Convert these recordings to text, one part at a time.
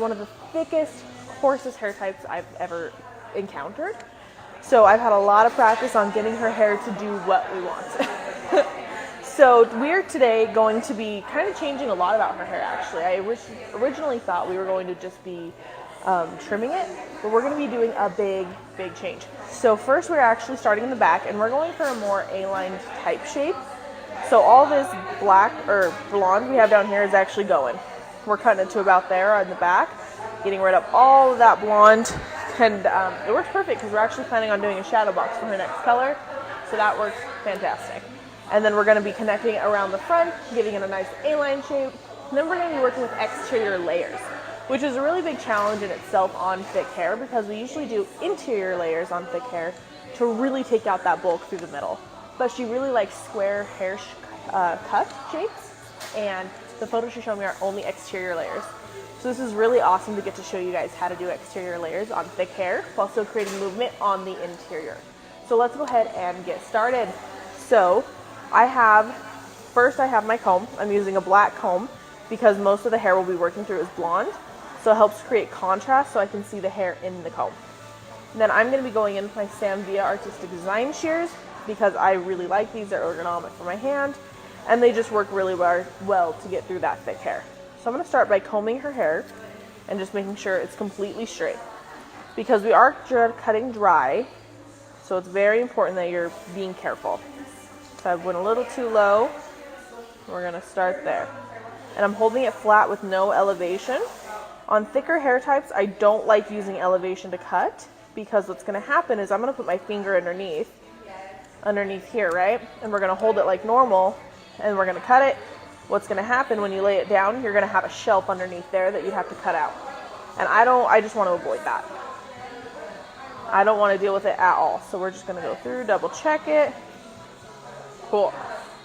One of the thickest, coarsest hair types I've ever encountered. So I've had a lot of practice on getting her hair to do what we want. So we're today going to be kind of changing a lot about her hair, actually. I originally thought we were going to just be trimming it, but we're going to be doing a big change. So first we're actually starting in the back, and we're going for a more A-line type shape. So all this black or blonde we have down here is actually going. We're cutting it to about there on the back, getting rid of all of that blonde, and it works perfect because we're actually planning on doing a shadow box for her next color, so that works fantastic. And then we're going to be connecting it around the front, giving it a nice A-line shape. And then we're going to be working with exterior layers, which is a really big challenge in itself on thick hair, because we usually do interior layers on thick hair to really take out that bulk through the middle. But she really likes square hair cut shapes, and the photos she showed me are only exterior layers. So this is really awesome to get to show you guys how to do exterior layers on thick hair while still creating movement on the interior. So let's go ahead and get started. So first I have my comb. I'm using a black comb because most of the hair we'll be working through is blonde. So it helps create contrast so I can see the hair in the comb. And then I'm going to be going in with my Sam Via Artistic Design shears because I really like these. They're ergonomic for my hand, and they just work really well to get through that thick hair. So I'm going to start by combing her hair and just making sure it's completely straight, because we are cutting dry, so it's very important that you're being careful. So I went a little too low. We're going to start there. And I'm holding it flat with no elevation. On thicker hair types, I don't like using elevation to cut, because what's going to happen is I'm going to put my finger underneath here, right? And we're going to hold it like normal, and we're going to cut it. What's going to happen when you lay it down, you're going to have a shelf underneath there that you have to cut out. And I just want to avoid that. I don't want to deal with it at all. So we're just going to go through, double check it. Cool.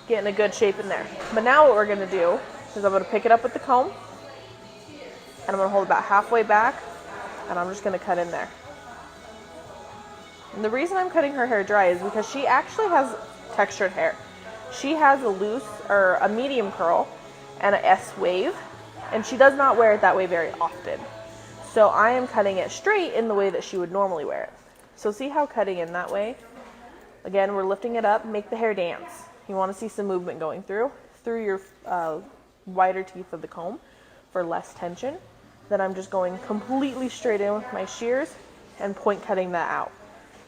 Getting a good shape in there. But now what we're going to do is I'm going to pick it up with the comb, and I'm going to hold it about halfway back, and I'm just going to cut in there. And the reason I'm cutting her hair dry is because she actually has textured hair. She has a loose or a medium curl and an S wave, and she does not wear it that way very often. So I am cutting it straight in the way that she would normally wear it. So see how cutting in that way? Again, we're lifting it up, make the hair dance. You want to see some movement going through your wider teeth of the comb for less tension. Then I'm just going completely straight in with my shears and point cutting that out.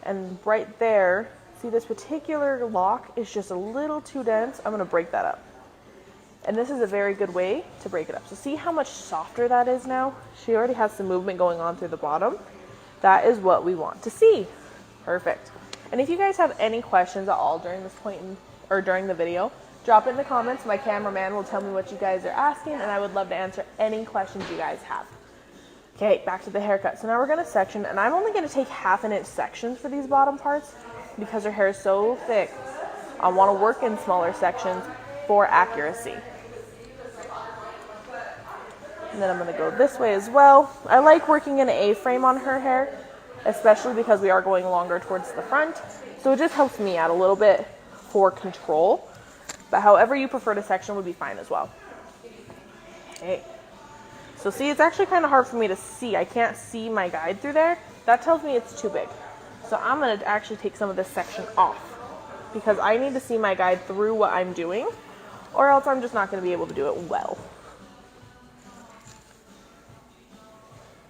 And right there, see this particular lock is just a little too dense. I'm going to break that up. And this is a very good way to break it up. So see how much softer that is now? She already has some movement going on through the bottom. That is what we want to see. Perfect. And if you guys have any questions at all during this point or during the video, drop it in the comments. My cameraman will tell me what you guys are asking, and I would love to answer any questions you guys have. Okay, back to the haircut. So now we're going to section, and I'm only going to take 1/2 inch sections for these bottom parts because her hair is so thick. I want to work in smaller sections for accuracy. And then I'm going to go this way as well. I like working in an A-frame on her hair, especially because we are going longer towards the front. So it just helps me out a little bit for control. But however you prefer to section would be fine as well. Okay. So see, it's actually kind of hard for me to see. I can't see my guide through there. That tells me it's too big. So I'm going to actually take some of this section off because I need to see my guide through what I'm doing, or else I'm just not going to be able to do it well.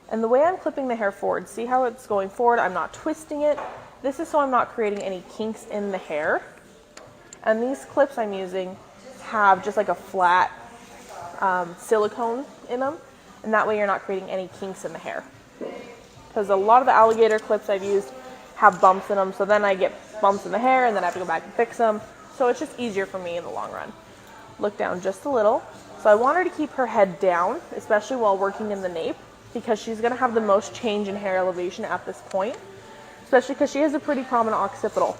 And the way I'm clipping the hair forward, see how it's going forward? I'm not twisting it. This is so I'm not creating any kinks in the hair. And these clips I'm using have just like a flat silicone in them. And that way you're not creating any kinks in the hair. Because a lot of the alligator clips I've used have bumps in them. So then I get bumps in the hair and then I have to go back and fix them. So it's just easier for me in the long run. Look down just a little. So I want her to keep her head down, especially while working in the nape, because she's going to have the most change in hair elevation at this point. Especially because she has a pretty prominent occipital.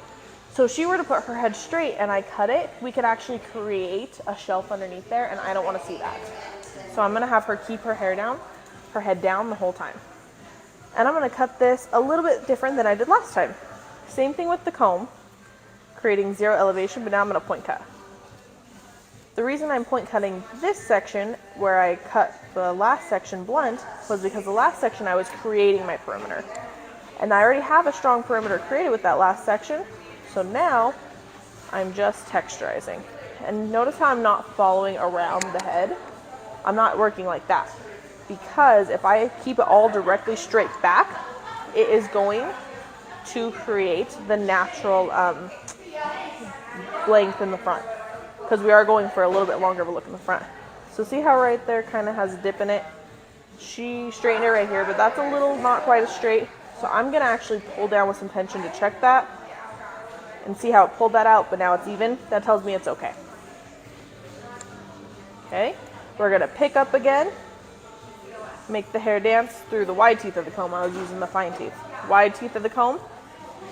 So if she were to put her head straight and I cut it, we could actually create a shelf underneath there, and I don't want to see that. So I'm going to have her keep her head down the whole time. And I'm going to cut this a little bit different than I did last time. Same thing with the comb, creating zero elevation, but now I'm going to point cut. The reason I'm point cutting this section where I cut the last section blunt was because the last section I was creating my perimeter. And I already have a strong perimeter created with that last section. So now I'm just texturizing. And notice how I'm not following around the head. I'm not working like that. Because if I keep it all directly straight back, it is going to create the natural length in the front. Because we are going for a little bit longer of a look in the front. So see how right there kind of has a dip in it? She straightened it right here, but that's a little not quite as straight. So I'm going to actually pull down with some tension to check that and see how it pulled that out, but now it's even. That tells me it's okay. Okay, we're going to pick up again, make the hair dance through the wide teeth of the comb. I was using the fine teeth. Wide teeth of the comb,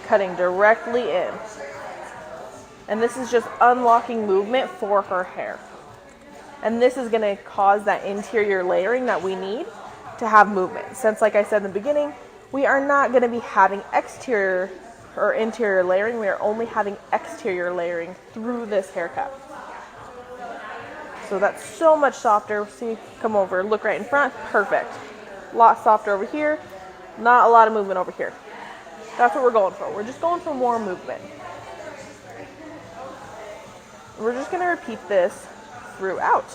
cutting directly in. And this is just unlocking movement for her hair. And this is going to cause that interior layering that we need to have movement. Since, like I said in the beginning, we are not going to be having exterior or interior layering. We are only having exterior layering through this haircut. So that's so much softer. See, come over, look right in front. Perfect. A lot softer over here. Not a lot of movement over here. That's what we're going for. We're just going for more movement. We're just going to repeat this throughout.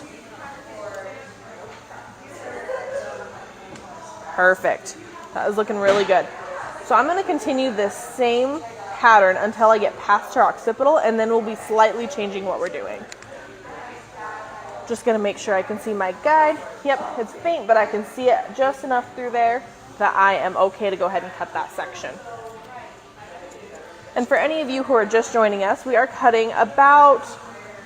Perfect. That was looking really good. So I'm going to continue this same pattern until I get past her occipital, and then we'll be slightly changing what we're doing. Just going to make sure I can see my guide. Yep, it's faint, but I can see it just enough through there that I am okay to go ahead and cut that section. And for any of you who are just joining us, we are cutting about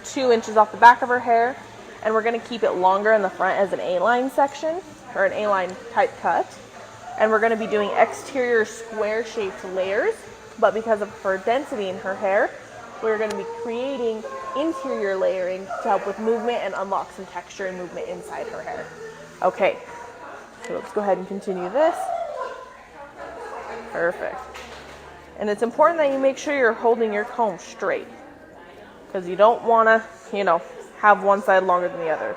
2 inches off the back of her hair, and we're going to keep it longer in the front as an A-line section, or an A-line type cut. And we're going to be doing exterior square shaped layers, but because of her density in her hair, we're going to be creating interior layering to help with movement and unlock some texture and movement inside her hair. Okay, so let's go ahead and continue this. Perfect. And it's important that you make sure you're holding your comb straight, because you don't want to, have one side longer than the other.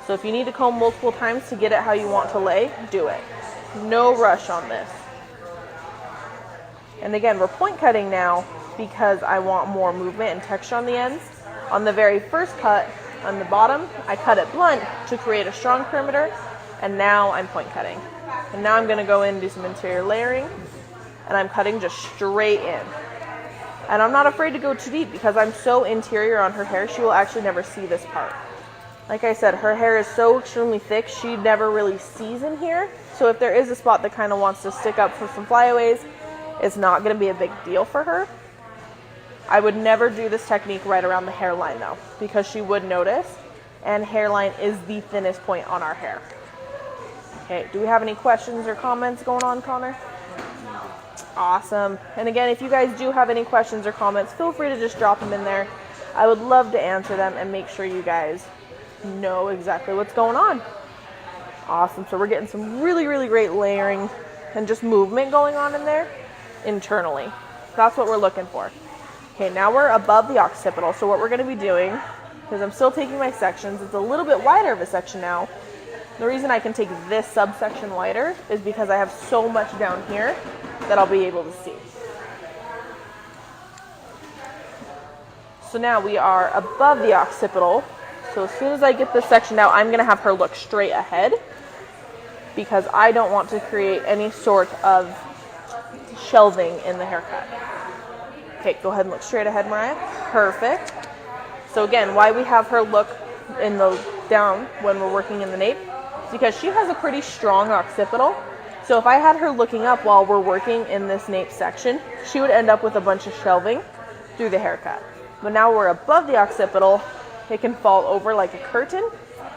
So if you need to comb multiple times to get it how you want to lay, do it. No rush on this. And again, we're point cutting now because I want more movement and texture on the ends. On the very first cut, on the bottom, I cut it blunt to create a strong perimeter, and now I'm point cutting. And now I'm going to go in and do some interior layering, and I'm cutting just straight in. And I'm not afraid to go too deep because I'm so interior on her hair, she will actually never see this part. Like I said, her hair is so extremely thick, she never really sees in here. So if there is a spot that kind of wants to stick up for some flyaways, it's not going to be a big deal for her. I would never do this technique right around the hairline though, because she would notice, and hairline is the thinnest point on our hair. Okay, do we have any questions or comments going on, Connor? Awesome. And again, if you guys do have any questions or comments, feel free to just drop them in there. I would love to answer them and make sure you guys know exactly what's going on. Awesome. So we're getting some really, really great layering and just movement going on in there internally. That's what we're looking for. Okay, now we're above the occipital. So what we're going to be doing, because I'm still taking my sections, it's a little bit wider of a section now. The reason I can take this subsection wider is because I have so much down here that I'll be able to see. So now we are above the occipital. So as soon as I get this section out, I'm going to have her look straight ahead because I don't want to create any sort of shelving in the haircut. Okay, go ahead and look straight ahead, Mariah. Perfect. So again, why we have her look in the down when we're working in the nape is because she has a pretty strong occipital. So if I had her looking up while we're working in this nape section, she would end up with a bunch of shelving through the haircut. But now we're above the occipital, it can fall over like a curtain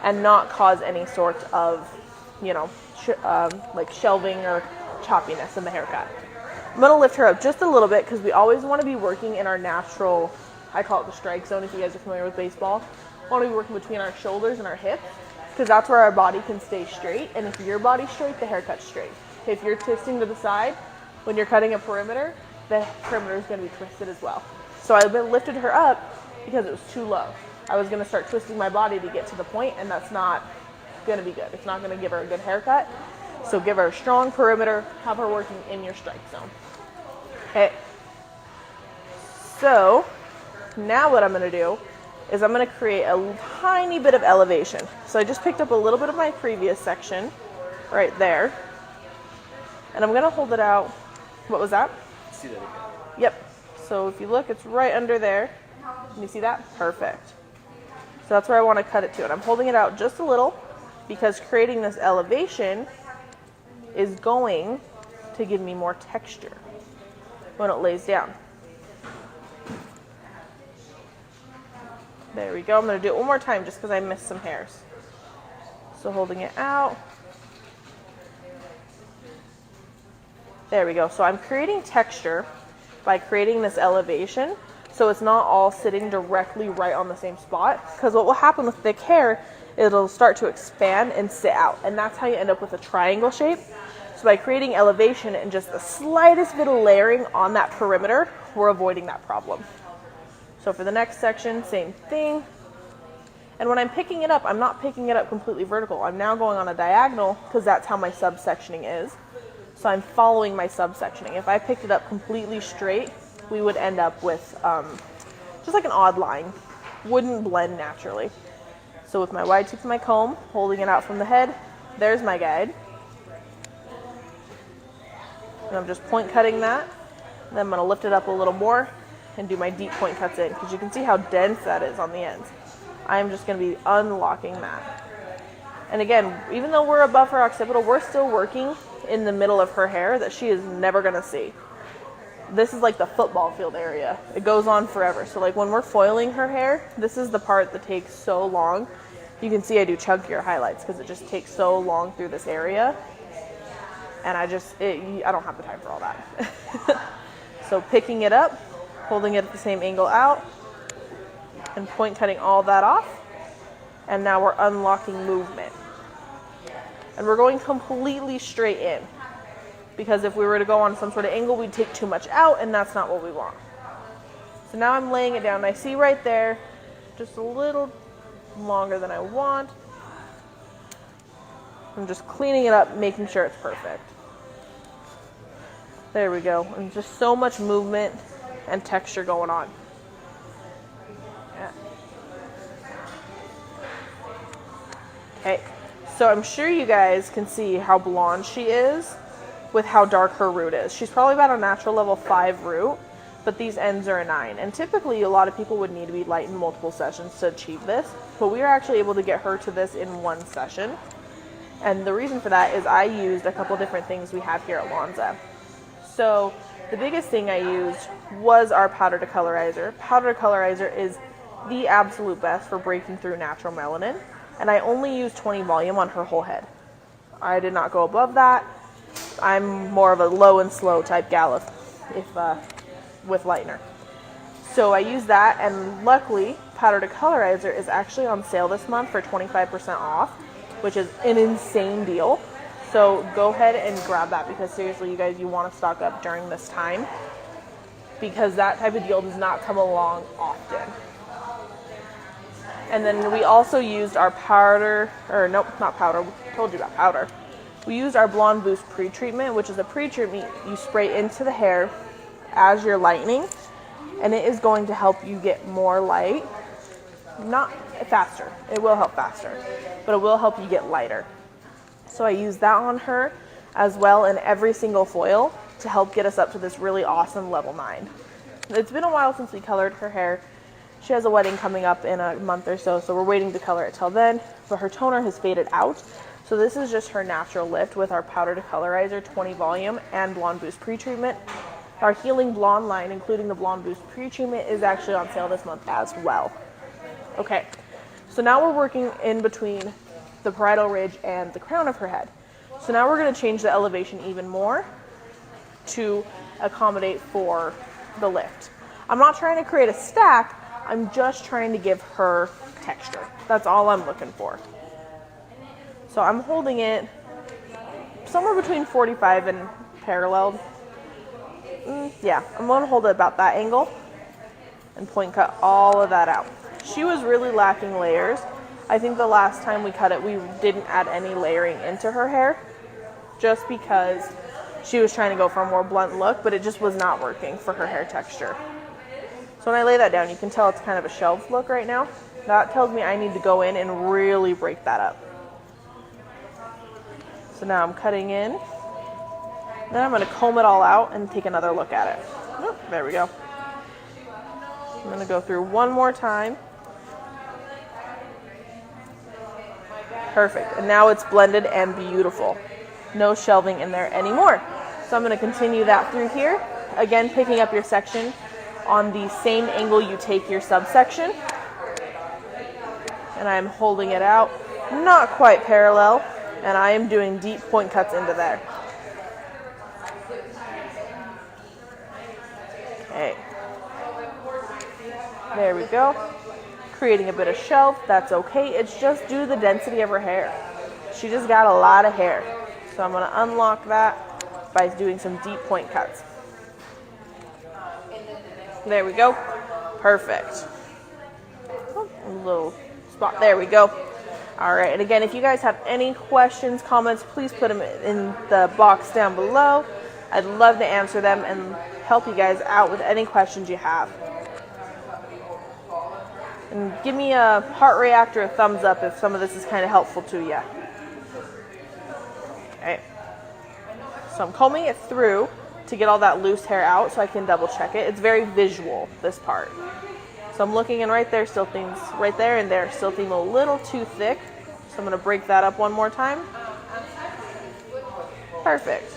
and not cause any sort of, like shelving or choppiness in the haircut. I'm going to lift her up just a little bit because we always want to be working in our natural, I call it the strike zone if you guys are familiar with baseball. We want to be working between our shoulders and our hips because that's where our body can stay straight. And if your body's straight, the haircut's straight. If you're twisting to the side, when you're cutting a perimeter, the perimeter is going to be twisted as well. So I've lifted her up because it was too low. I was gonna start twisting my body to get to the point, and that's not gonna be good. It's not gonna give her a good haircut. So give her a strong perimeter, have her working in your strike zone. Okay. So now what I'm gonna do is I'm gonna create a tiny bit of elevation. So I just picked up a little bit of my previous section right there. And I'm gonna hold it out. What was that? See that again. Yep. So if you look, it's right under there. Can you see that? Perfect. So that's where I want to cut it to. And I'm holding it out just a little because creating this elevation is going to give me more texture when it lays down. There we go. I'm going to do it one more time just because I missed some hairs. So holding it out. There we go. So I'm creating texture by creating this elevation, so it's not all sitting directly right on the same spot, because what will happen with thick hair, it'll start to expand and sit out, and that's how you end up with a triangle shape. So by creating elevation and just the slightest bit of layering on that perimeter, we're avoiding that problem. So for the next section, same thing. And when I'm picking it up, I'm not picking it up completely vertical. I'm now going on a diagonal because that's how my subsectioning is. So I'm following my subsectioning. If I picked it up completely straight, we would end up with just like an odd line. Wouldn't blend naturally. So with my wide tip of my comb, holding it out from the head, there's my guide. And I'm just point cutting that. And then I'm going to lift it up a little more and do my deep point cuts in, because you can see how dense that is on the ends. I'm just going to be unlocking that. And again, even though we're above her occipital, we're still working in the middle of her hair that she is never going to see. This is like the football field area. It goes on forever. So like when we're foiling her hair, this is the part that takes so long. You can see I do chunkier highlights because it just takes so long through this area. And I don't have the time for all that. So picking it up, holding it at the same angle out, and point cutting all that off. And now we're unlocking movement. And we're going completely straight in, because if we were to go on some sort of angle, we'd take too much out, and that's not what we want. So now I'm laying it down, and I see right there, just a little longer than I want. I'm just cleaning it up, making sure it's perfect. There we go. And just so much movement and texture going on. Yeah. Okay. So I'm sure you guys can see how blonde she is with how dark her root is. She's probably about a natural level 5 root, but these ends are a 9. And typically a lot of people would need to be light in multiple sessions to achieve this, but we are actually able to get her to this in one session. And the reason for that is I used a couple different things we have here at Lonza. So the biggest thing I used was our powder to colorizer. Powder to colorizer is the absolute best for breaking through natural melanin. And I only used 20 volume on her whole head. I did not go above that. I'm more of a low and slow type gal with lightener. So I used that, and luckily powder to colorizer is actually on sale this month for 25% off, which is an insane deal. So go ahead and grab that, because seriously, you guys, you want to stock up during this time, because that type of deal does not come along often. And then we also used our powder, or nope, not powder, we told you about powder. We used our Blonde Boost pre-treatment, which is a pre-treatment you spray into the hair as you're lightening, and it is going to help you get more light. Not faster, it will help faster, but it will help you get lighter. So I used that on her as well in every single foil to help get us up to this really awesome level 9. It's been a while since we colored her hair. She has a wedding coming up in a month or so, so we're waiting to color it till then, but her toner has faded out. So this is just her natural lift with our powder to colorizer, 20 volume, and Blonde Boost pre-treatment. Our Healing Blonde line, including the Blonde Boost pre-treatment, is actually on sale this month as well. Okay, so now we're working in between the parietal ridge and the crown of her head. So now we're going to change the elevation even more to accommodate for the lift. I'm not trying to create a stack, I'm just trying to give her texture. That's all I'm looking for. So I'm holding it somewhere between 45 and paralleled. Yeah, I'm going to hold it about that angle. and point cut all of that out. She was really lacking layers. I think the last time we cut it, we didn't add any layering into her hair just because she was trying to go for a more blunt look, but it just was not working for her hair texture. So when I lay that down, you can tell it's kind of a shelf look right now. That tells me I need to go in and really break that up. So now I'm cutting in. Then I'm going to comb it all out and take another look at it. Oh, there we go. I'm going to go through one more time. Perfect. And now it's blended and beautiful. No shelving in there anymore. So I'm going to continue that through here. Again, picking up your section on the same angle you take your subsection. And I'm holding it out, not quite parallel, and I am doing deep point cuts into there. Okay. There we go. Creating a bit of shelf, that's okay. It's just due to the density of her hair. She just got a lot of hair. So I'm going to unlock that by doing some deep point cuts. There we go. Perfect. Oh, a little spot. There we go. All right. And again, if you guys have any questions, comments, please put them in the box down below. I'd love to answer them and help you guys out with any questions you have. And give me a heart react or a thumbs up if some of this is kind of helpful to you. Okay. So I'm combing it through to get all that loose hair out so I can double check it. It's very visual, this part. So I'm looking in right there, still things right there and there, still things a little too thick. So I'm going to break that up one more time. Perfect.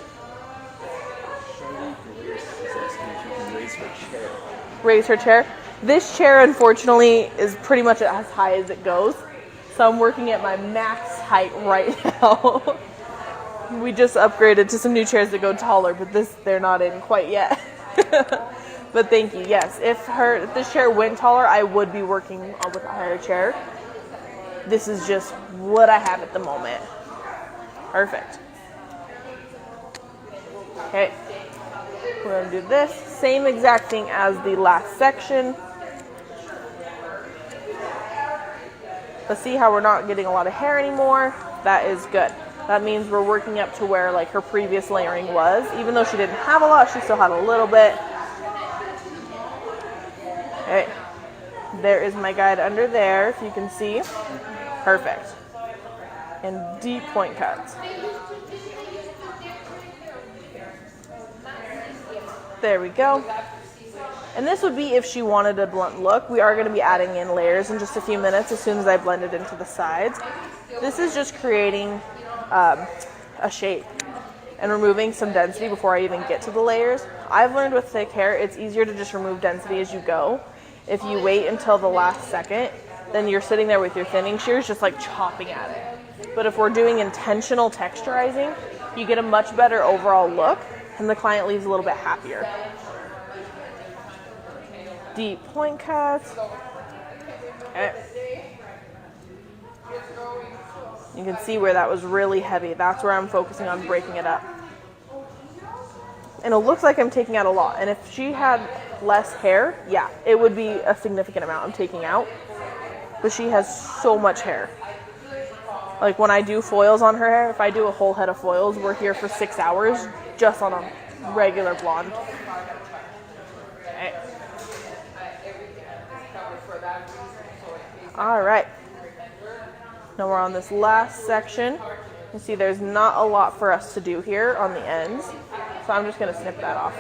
Raise her chair. This chair, unfortunately, is pretty much as high as it goes. So I'm working at my max height right now. We just upgraded to some new chairs that go taller, but they're not in quite yet. But thank you. Yes, if this chair went taller, I would be working with a higher chair. This is just what I have at the moment. Perfect. Okay. We're going to do this. Same exact thing as the last section. But see how we're not getting a lot of hair anymore? That is good. That means we're working up to where like her previous layering was. Even though she didn't have a lot, she still had a little bit. Okay. There is my guide under there, if you can see. Perfect. And deep point cuts. There we go. And this would be if she wanted a blunt look. We are going to be adding in layers in just a few minutes as soon as I blend it into the sides. This is just creating a shape and removing some density before I even get to the layers. I've learned with thick hair, it's easier to just remove density as you go. If you wait until the last second, then you're sitting there with your thinning shears just like chopping at it. But if we're doing intentional texturizing, you get a much better overall look and the client leaves a little bit happier. Deep point cuts. Okay. You can see where that was really heavy. That's where I'm focusing on breaking it up. And it looks like I'm taking out a lot. And if she had less hair, yeah, it would be a significant amount I'm taking out. But she has so much hair. Like when I do foils on her hair, if I do a whole head of foils, we're here for 6 hours just on a regular blonde. Okay. All right. Now we're on this last section. You see there's not a lot for us to do here on the ends. So I'm just going to snip that off.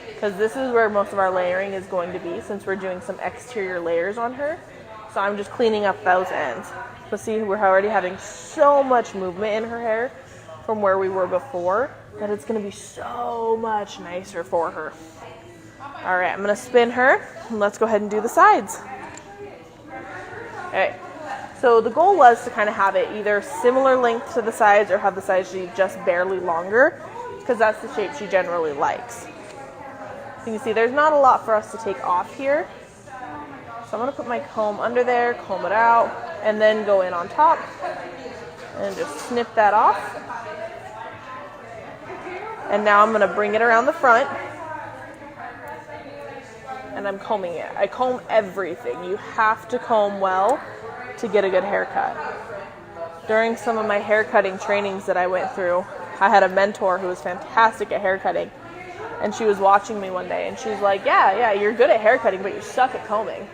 Because this is where most of our layering is going to be since we're doing some exterior layers on her. So I'm just cleaning up those ends. But see, we're already having so much movement in her hair from where we were before that it's going to be so much nicer for her. All right, I'm going to spin her and let's go ahead and do the sides. Okay, so the goal was to kind of have it either similar length to the sides or have the sides be just barely longer because that's the shape she generally likes. So you can see there's not a lot for us to take off here. So I'm going to put my comb under there, comb it out, and then go in on top and just snip that off. And now I'm going to bring it around the front and I'm combing it. I comb everything. You have to comb well to get a good haircut. During some of my haircutting trainings that I went through, I had a mentor who was fantastic at haircutting, and she was watching me one day, and she's like, yeah, you're good at haircutting, but you suck at combing.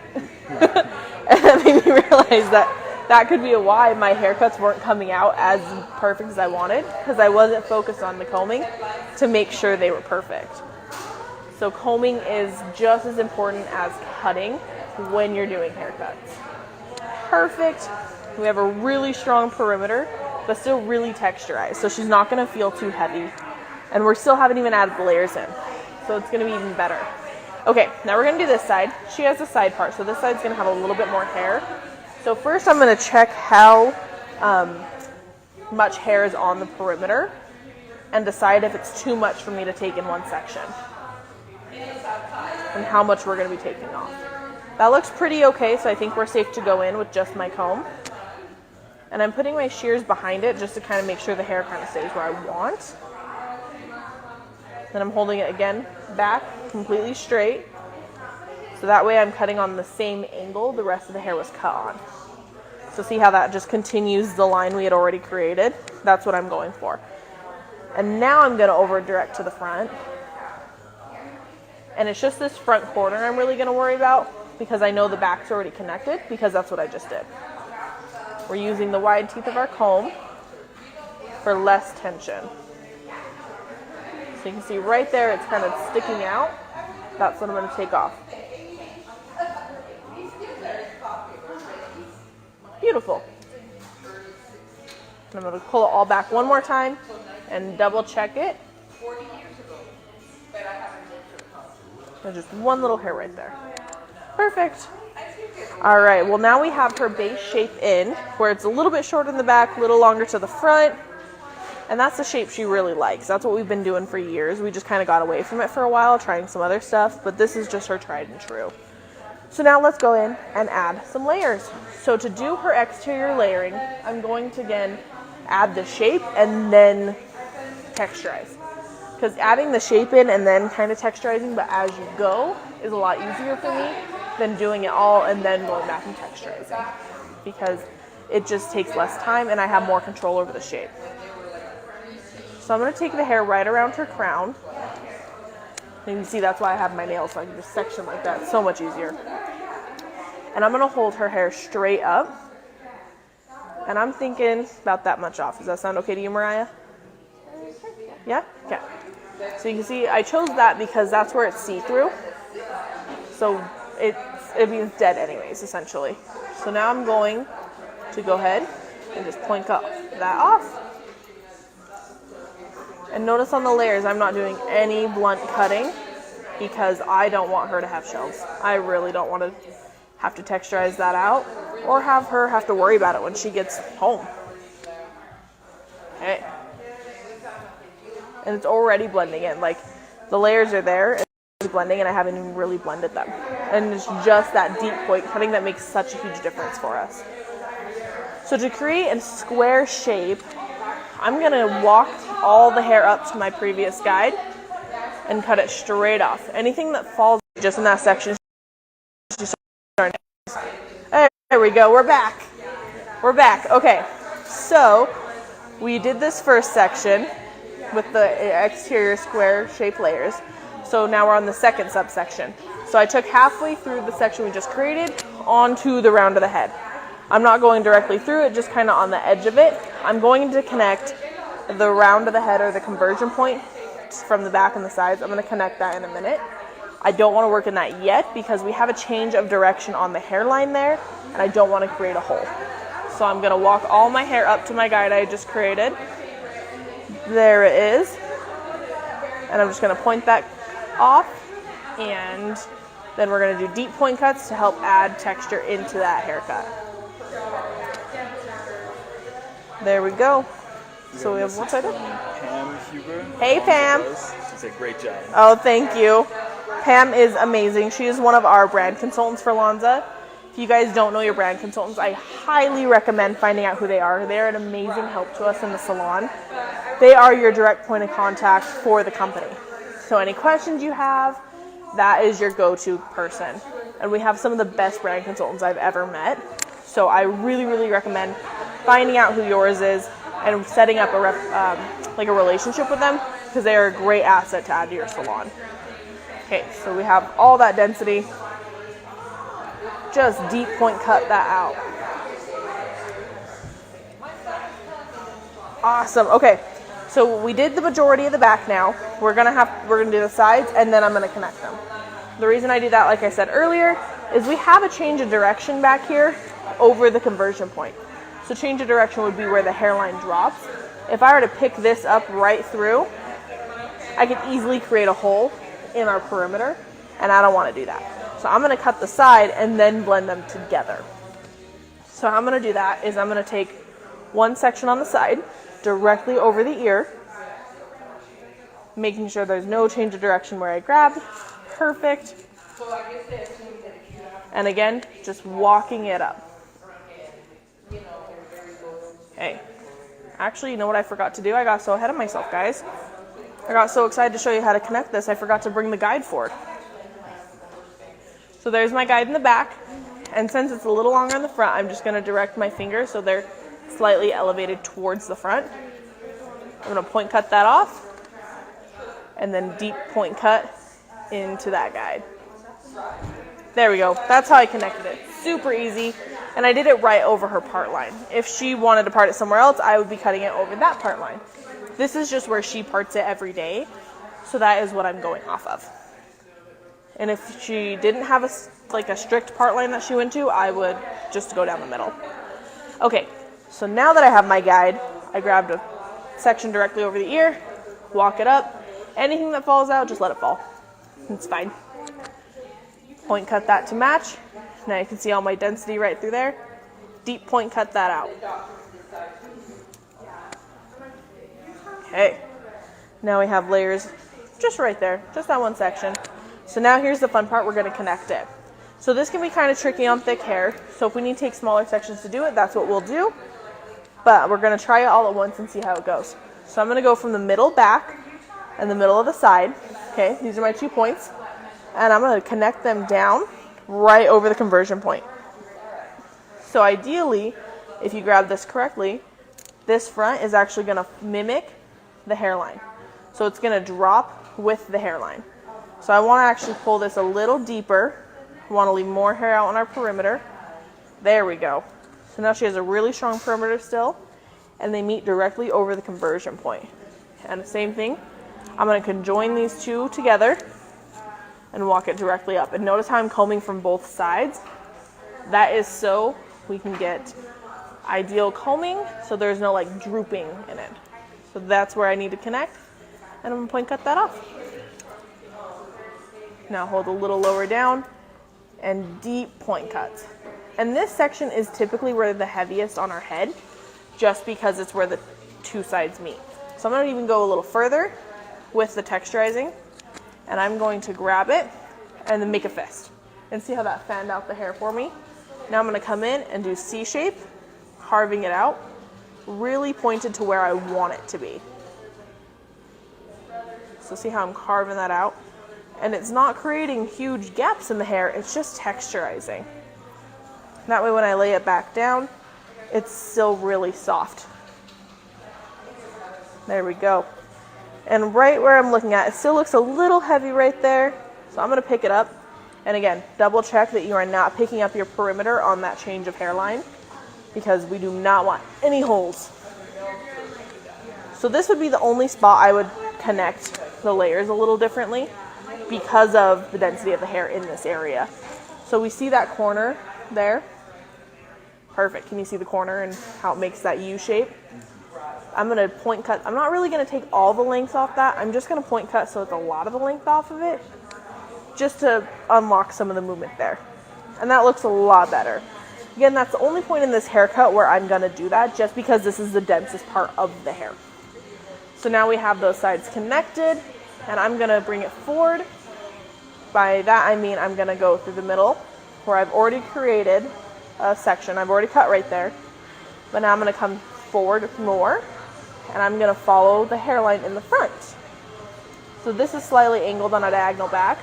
And that made me realize that could be why my haircuts weren't coming out as perfect as I wanted, because I wasn't focused on the combing to make sure they were perfect. So combing is just as important as cutting when you're doing haircuts. Perfect. We have a really strong perimeter, but still really texturized, so she's not going to feel too heavy. And we still haven't even added the layers in, so it's going to be even better. Okay, now we're going to do this side. She has the side part, so this side's going to have a little bit more hair. So first I'm going to check how much hair is on the perimeter and decide if it's too much for me to take in one section and how much we're going to be taking off. That looks pretty okay, so I think we're safe to go in with just my comb. And I'm putting my shears behind it just to kind of make sure the hair kind of stays where I want. Then I'm holding it again back completely straight, so that way I'm cutting on the same angle the rest of the hair was cut on. So see how that just continues the line we had already created? That's what I'm going for. And now I'm going to over direct to the front. And it's just this front corner I'm really going to worry about, because I know the back's already connected, because that's what I just did. We're using the wide teeth of our comb for less tension. So you can see right there, it's kind of sticking out. That's what I'm going to take off. Beautiful. And I'm going to pull it all back one more time and double check it. There's just one little hair right there. Perfect. All right, well now we have her base shape in, where it's a little bit short in the back, a little longer to the front. And that's the shape she really likes. That's what we've been doing for years. We just kind of got away from it for a while, trying some other stuff, but this is just her tried and true. So now let's go in and add some layers. So to do her exterior layering, I'm going to again add the shape and then texturize. Because adding the shape in and then kind of texturizing, but as you go, is a lot easier for me than doing it all and then going back and texturizing. Because it just takes less time and I have more control over the shape. So I'm going to take the hair right around her crown. And you can see that's why I have my nails, so I can just section like that. It's so much easier. And I'm going to hold her hair straight up. And I'm thinking about that much off. Does that sound okay to you, Mariah? Yeah? Okay. So you can see I chose that because that's where it's see-through. So it means dead anyways, essentially. So now I'm going to go ahead and just point that off. And notice on the layers, I'm not doing any blunt cutting because I don't want her to have shells. I really don't want to have to texturize that out or have her have to worry about it when she gets home. Okay. And it's already blending in. Like, the layers are there, it's blending, and I haven't even really blended them. And it's just that deep point cutting that makes such a huge difference for us. So to create a square shape, I'm going to walk all the hair up to my previous guide and cut it straight off. Anything that falls just in that section. There we go. We're back. We're back. Okay. So we did this first section with the exterior square shape layers. So now we're on the second subsection. So I took halfway through the section we just created onto the round of the head. I'm not going directly through it, just kind of on the edge of it. I'm going to connect the round of the head, or the conversion point from the back and the sides. I'm going to connect that in a minute. I don't want to work in that yet because we have a change of direction on the hairline there, and I don't want to create a hole. So I'm going to walk all my hair up to my guide I just created. There it is. And I'm just going to point that off, and then we're going to do deep point cuts to help add texture into that haircut. There we go. So we have one side up. Pam Huber. Hey, Pam. She did a great job. Oh, thank you. Pam is amazing. She is one of our brand consultants for Lonza. If you guys don't know your brand consultants, I highly recommend finding out who they are. They're an amazing help to us in the salon. They are your direct point of contact for the company. So any questions you have, that is your go-to person. And we have some of the best brand consultants I've ever met. So I really, really recommend finding out who yours is and setting up a relationship with them, because they are a great asset to add to your salon. Okay, so we have all that density. Just deep point cut that out. Awesome. Okay, so we did the majority of the back now. We're gonna do the sides, and then I'm gonna connect them. The reason I do that, like I said earlier, is we have a change of direction back here over the conversion point. So change of direction would be where the hairline drops. If I were to pick this up right through, I could easily create a hole in our perimeter, and I don't want to do that. So I'm going to cut the side and then blend them together. So how I'm going to do that is I'm going to take one section on the side directly over the ear, making sure there's no change of direction where I grabbed. Perfect. And again, just walking it up. Okay. Actually, you know what I forgot to do? I got so ahead of myself, guys. I got so excited to show you how to connect this, I forgot to bring the guide forward. So there's my guide in the back. And since it's a little longer in the front, I'm just going to direct my fingers so they're slightly elevated towards the front. I'm going to point cut that off. And then deep point cut into that guide. There we go. That's how I connected it. Super easy. And I did it right over her part line. If she wanted to part it somewhere else, I would be cutting it over that part line. This is just where she parts it every day. So that is what I'm going off of. And if she didn't have a strict part line that she went to, I would just go down the middle. Okay, so now that I have my guide, I grabbed a section directly over the ear, walk it up. Anything that falls out, just let it fall. It's fine. Point cut that to match. Now you can see all my density right through there. Deep point cut that out. Okay. Now we have layers just right there, just that one section. So now here's the fun part, we're going to connect it. So this can be kind of tricky on thick hair. So if we need to take smaller sections to do it, that's what we'll do. But we're going to try it all at once and see how it goes. So I'm going to go from the middle back and the middle of the side. Okay, these are my 2 points. And I'm going to connect them down right over the conversion point. So ideally, if you grab this correctly, this front is actually going to mimic the hairline. So it's going to drop with the hairline. So I want to actually pull this a little deeper. I want to leave more hair out on our perimeter. There we go. So now she has a really strong perimeter still, and they meet directly over the conversion point. And the same thing, I'm going to conjoin these two together and walk it directly up. And notice how I'm combing from both sides. That is so we can get ideal combing, so there's no like drooping in it. So that's where I need to connect, and I'm going to point cut that off. Now hold a little lower down and deep point cuts. And this section is typically where the heaviest on our head, just because it's where the two sides meet. So I'm going to even go a little further with the texturizing, and I'm going to grab it and then make a fist. And see how that fanned out the hair for me? Now I'm going to come in and do C shape, carving it out, really pointed to where I want it to be. So see how I'm carving that out? And it's not creating huge gaps in the hair, it's just texturizing. That way when I lay it back down, it's still really soft. There we go. And right where I'm looking at, it still looks a little heavy right there. So I'm going to pick it up. And again, double check that you are not picking up your perimeter on that change of hairline, because we do not want any holes. So this would be the only spot I would connect the layers a little differently because of the density of the hair in this area. So we see that corner there. Perfect. Can you see the corner and how it makes that U shape? I'm going to point cut. I'm not really going to take all the length off that. I'm just going to point cut so it's a lot of the length off of it, just to unlock some of the movement there. And that looks a lot better. Again, that's the only point in this haircut where I'm going to do that, just because this is the densest part of the hair. So now we have those sides connected, and I'm going to bring it forward. By that I mean I'm going to go through the middle where I've already created a section. I've already cut right there. But now I'm going to come forward more, and I'm going to follow the hairline in the front. So this is slightly angled on a diagonal back.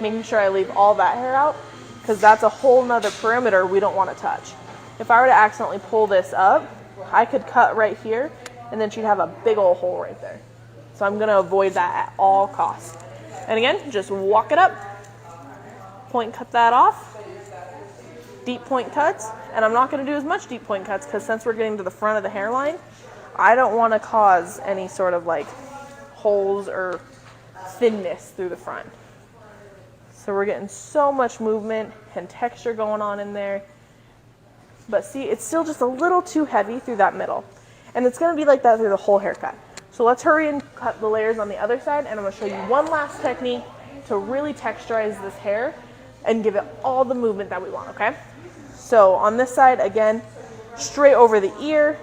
making sure I leave all that hair out because that's a whole nother perimeter we don't want to touch. If I were to accidentally pull this up, I could cut right here and then she'd have a big old hole right there. So I'm going to avoid that at all costs. And again, just walk it up, point cut that off, deep point cuts, and I'm not going to do as much deep point cuts because since we're getting to the front of the hairline, I don't want to cause any sort of like holes or thinness through the front. So we're getting so much movement and texture going on in there. But see, it's still just a little too heavy through that middle. And it's going to be like that through the whole haircut. So let's hurry and cut the layers on the other side, and I'm going to show you one last technique to really texturize this hair and give it all the movement that we want, okay? So on this side, again, straight over the ear,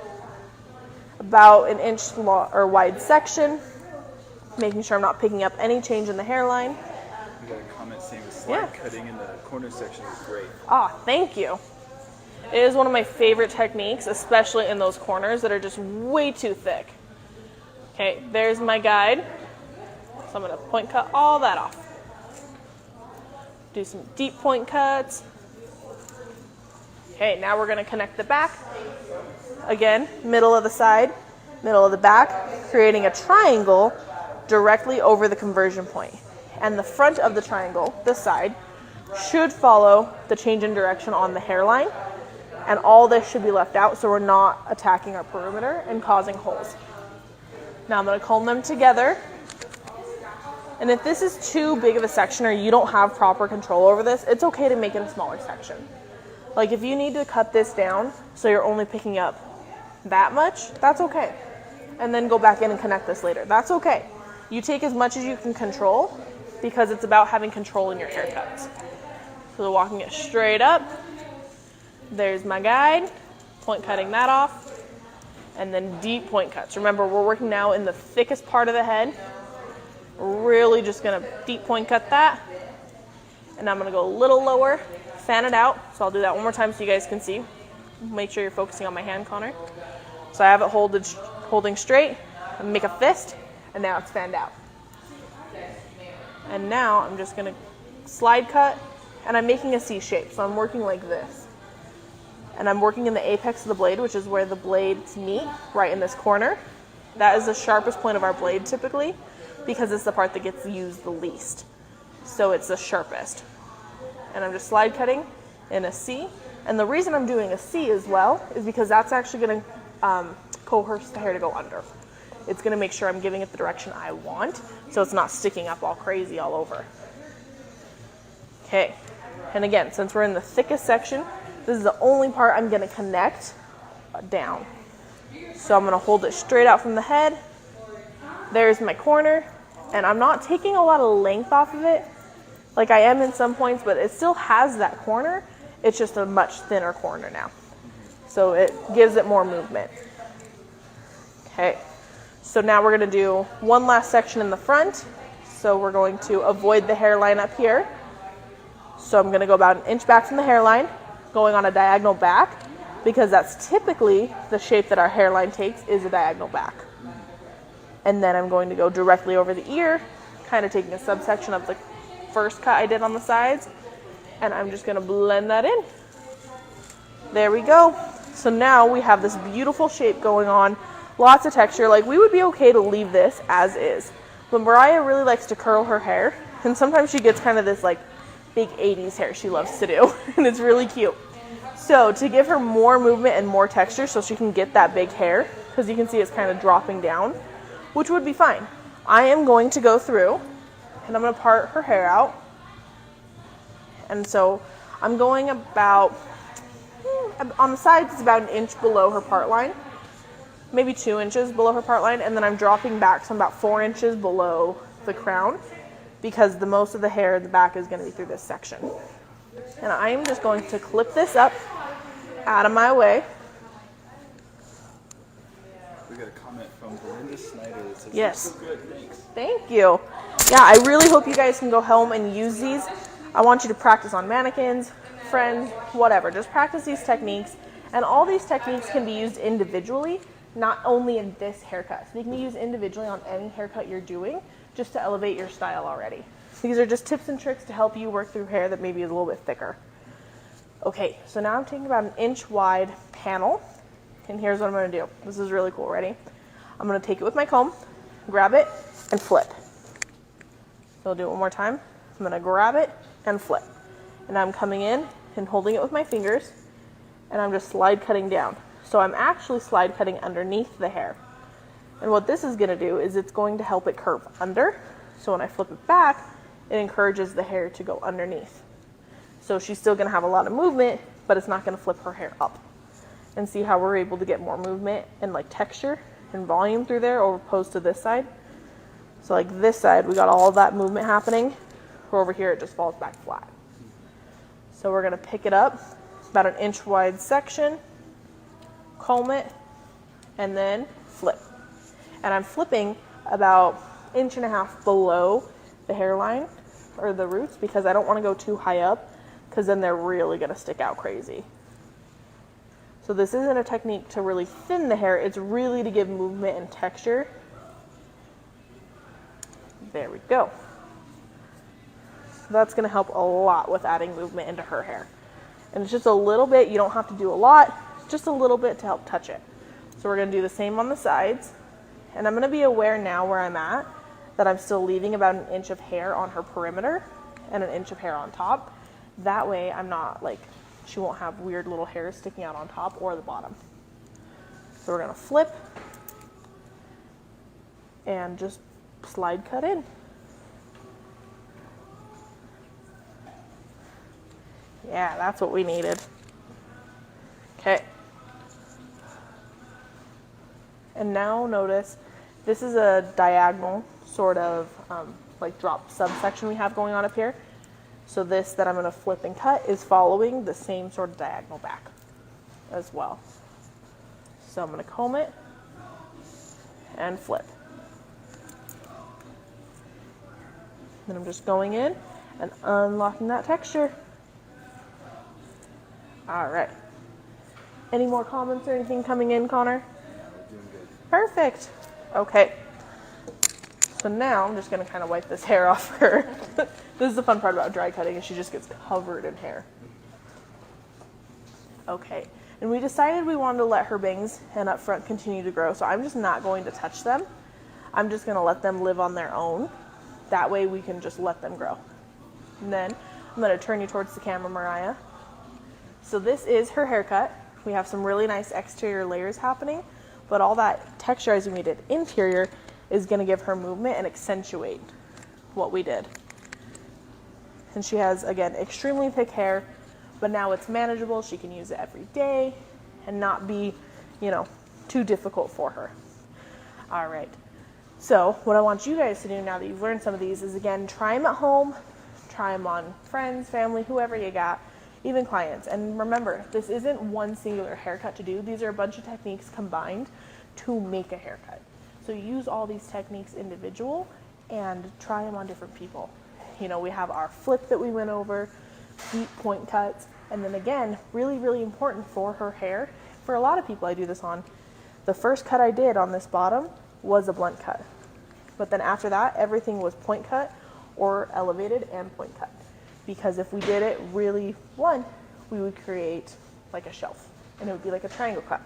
about an inch long or wide section, making sure I'm not picking up any change in the hairline. We got a comment saying the slide cutting in the corner section is great. Ah, thank you. It is one of my favorite techniques, especially in those corners that are just way too thick. Okay, there's my guide. So I'm going to point cut all that off. Do some deep point cuts. Okay, now we're going to connect the back. Again, middle of the side, middle of the back, creating a triangle directly over the conversion point. And the front of the triangle, this side, should follow the change in direction on the hairline. And all this should be left out so we're not attacking our perimeter and causing holes. Now I'm going to comb them together. And if this is too big of a section or you don't have proper control over this, it's okay to make it a smaller section. Like if you need to cut this down so you're only picking up that much, that's okay. And then go back in and connect this later. That's okay. You take as much as you can control because it's about having control in your haircuts. So walking it straight up. There's my guide, point cutting that off, and then deep point cuts. Remember, we're working now in the thickest part of the head. Really just gonna deep point cut that. And I'm gonna go a little lower, fan it out. So I'll do that one more time so you guys can see. Make sure you're focusing on my hand, Connor. So I have it holding straight, and make a fist, and now it's fanned out. And now I'm just gonna slide cut, and I'm making a C shape, so I'm working like this. And I'm working in the apex of the blade, which is where the blades meet, right in this corner. That is the sharpest point of our blade typically, because it's the part that gets used the least. So it's the sharpest. And I'm just slide cutting in a C. And the reason I'm doing a C as well is because that's actually gonna coerce the hair to go under. It's gonna make sure I'm giving it the direction I want, so it's not sticking up all crazy all over. Okay, and again, since we're in the thickest section, this is the only part I'm going to connect down. So I'm going to hold it straight out from the head. There's my corner. And I'm not taking a lot of length off of it. Like I am in some points, but it still has that corner. It's just a much thinner corner now. So it gives it more movement. Okay. So now we're going to do one last section in the front. So we're going to avoid the hairline up here. So I'm going to go about an inch back from the hairline, going on a diagonal back, because that's typically the shape that our hairline takes is a diagonal back. And then I'm going to go directly over the ear, kind of taking a subsection of the first cut I did on the sides, and I'm just going to blend that in. There we go. So now we have this beautiful shape going on, lots of texture. Like we would be okay to leave this as is. But Mariah really likes to curl her hair, and sometimes she gets kind of this like big 80s hair she loves to do, and it's really cute. So to give her more movement and more texture so she can get that big hair, because you can see it's kind of dropping down, which would be fine. I am going to go through and I'm going to part her hair out. And so I'm going about, on the sides it's about an inch below her part line, maybe 2 inches below her part line, and then I'm dropping back, so I'm about 4 inches below the crown, because the most of the hair in the back is going to be through this section. And I am just going to clip this up out of my way. We got a comment from Belinda Snyder that says, yes. So good, thanks. Thank you. Yeah, I really hope you guys can go home and use these. I want you to practice on mannequins, friends, whatever. Just practice these techniques. And all these techniques can be used individually, not only in this haircut. So they can be used individually on any haircut you're doing, just to elevate your style already. These are just tips and tricks to help you work through hair that maybe is a little bit thicker. Okay, so now I'm taking about an inch wide panel, and here's what I'm gonna do. This is really cool, ready? I'm gonna take it with my comb, grab it, and flip. So I'll do it one more time. I'm gonna grab it and flip. And I'm coming in and holding it with my fingers, and I'm just slide cutting down. So I'm actually slide cutting underneath the hair. And what this is gonna do is it's going to help it curve under. So when I flip it back, it encourages the hair to go underneath. So she's still gonna have a lot of movement, but it's not gonna flip her hair up. And see how we're able to get more movement and like texture and volume through there opposed to this side. So like this side, we got all of that movement happening. Where over here, it just falls back flat. So we're gonna pick it up, about an inch wide section, comb it, and then flip. And I'm flipping about 1.5 inches below the hairline or the roots because I don't wanna go too high up because then they're really gonna stick out crazy. So this isn't a technique to really thin the hair, it's really to give movement and texture. There we go. So that's gonna help a lot with adding movement into her hair. And it's just a little bit, you don't have to do a lot, just a little bit to help touch it. So we're gonna do the same on the sides. And I'm gonna be aware now where I'm at, that I'm still leaving about 1 inch of hair on her perimeter and 1 inch of hair on top. That way I'm not like, she won't have weird little hairs sticking out on top or the bottom. So we're gonna flip and just slide cut in. Yeah, that's what we needed. Okay. And now notice, this is a diagonal sort of like drop subsection we have going on up here. So this that I'm gonna flip and cut is following the same sort of diagonal back as well. So I'm gonna comb it and flip. Then I'm just going in and unlocking that texture. All right. Any more comments or anything coming in, Connor? Yeah, we're doing good. Perfect. Okay. So now I'm just gonna kind of wipe this hair off her. This is the fun part about dry cutting is she just gets covered in hair. Okay. And we decided we wanted to let her bangs and up front continue to grow. So I'm just not going to touch them. I'm just gonna let them live on their own. That way we can just let them grow. And then I'm gonna turn you towards the camera, Mariah. So this is her haircut. We have some really nice exterior layers happening, but all that texturizing we did interior is gonna give her movement and accentuate what we did. And she has, again, extremely thick hair, but now it's manageable. She can use it every day and not be, you know, too difficult for her. All right. So what I want you guys to do now that you've learned some of these is, again, try them at home, try them on friends, family, whoever you got, even clients. And remember, this isn't one singular haircut to do. These are a bunch of techniques combined to make a haircut. So use all these techniques individual and try them on different people. You know, we have our flip that we went over, deep point cuts, and then again, really, really important for her hair. For a lot of people I do this on, the first cut I did on this bottom was a blunt cut. But then after that, everything was point cut or elevated and point cut. Because if we did it really blunt, we would create like a shelf and it would be like a triangle cut.